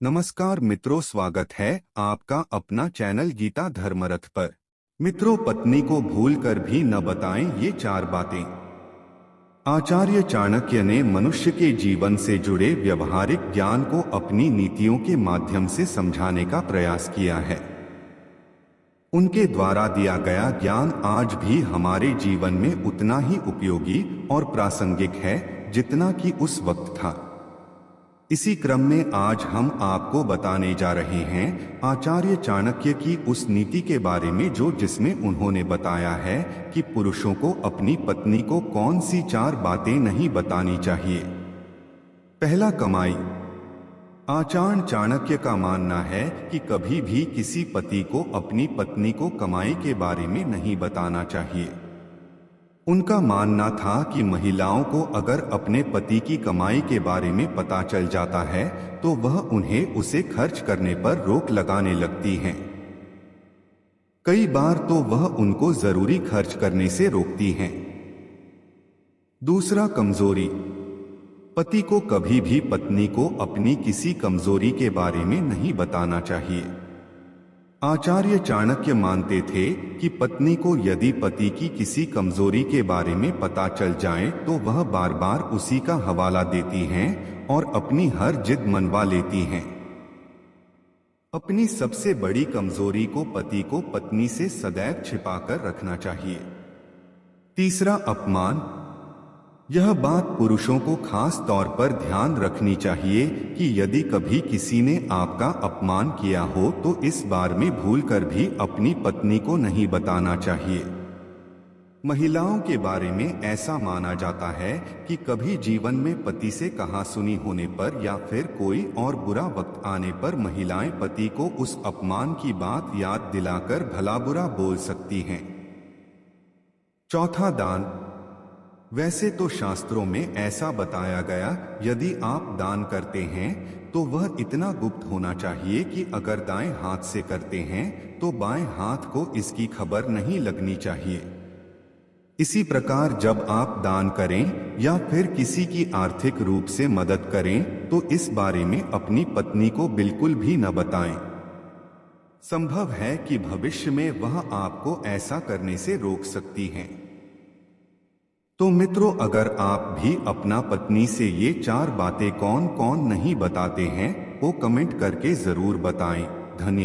नमस्कार मित्रों, स्वागत है आपका अपना चैनल गीता धर्मरथ पर। मित्रों, पत्नी को भूलकर भी न बताएं ये 4 बातें। आचार्य चाणक्य ने मनुष्य के जीवन से जुड़े व्यवहारिक ज्ञान को अपनी नीतियों के माध्यम से समझाने का प्रयास किया है। उनके द्वारा दिया गया ज्ञान आज भी हमारे जीवन में उतना ही उपयोगी और प्रासंगिक है जितना कि उस वक्त था। इसी क्रम में आज हम आपको बताने जा रहे हैं आचार्य चाणक्य की उस नीति के बारे में जिसमें उन्होंने बताया है कि पुरुषों को अपनी पत्नी को कौन सी 4 बातें नहीं बतानी चाहिए। पहला, कमाई। आचार्य चाणक्य का मानना है कि कभी भी किसी पति को अपनी पत्नी को कमाई के बारे में नहीं बताना चाहिए। उनका मानना था कि महिलाओं को अगर अपने पति की कमाई के बारे में पता चल जाता है तो वह उन्हें उसे खर्च करने पर रोक लगाने लगती हैं। कई बार तो वह उनको जरूरी खर्च करने से रोकती हैं। दूसरा, कमजोरी। पति को कभी भी पत्नी को अपनी किसी कमजोरी के बारे में नहीं बताना चाहिए। आचार्य चाणक्य मानते थे कि पत्नी को यदि पति की किसी कमजोरी के बारे में पता चल जाए तो वह बार बार उसी का हवाला देती हैं और अपनी हर जिद मनवा लेती हैं। अपनी सबसे बड़ी कमजोरी को पति को पत्नी से सदैव छिपाकर रखना चाहिए। तीसरा, अपमान। यह बात पुरुषों को खास तौर पर ध्यान रखनी चाहिए कि यदि कभी किसी ने आपका अपमान किया हो तो इस बारे में भूलकर भी अपनी पत्नी को नहीं बताना चाहिए। महिलाओं के बारे में ऐसा माना जाता है कि कभी जीवन में पति से कहासुनी होने पर या फिर कोई और बुरा वक्त आने पर महिलाएं पति को उस अपमान की बात याद दिलाकर भला बुरा बोल सकती हैं। चौथा, दान। वैसे तो शास्त्रों में ऐसा बताया गया, यदि आप दान करते हैं तो वह इतना गुप्त होना चाहिए कि अगर दाएं हाथ से करते हैं तो बाएं हाथ को इसकी खबर नहीं लगनी चाहिए। इसी प्रकार जब आप दान करें या फिर किसी की आर्थिक रूप से मदद करें तो इस बारे में अपनी पत्नी को बिल्कुल भी न बताएं। संभव है कि भविष्य में वह आपको ऐसा करने से रोक सकती हैं। तो मित्रों, अगर आप भी अपना पत्नी से ये 4 बातें कौन कौन नहीं बताते हैं वो कमेंट करके जरूर बताएं। धन्यवाद।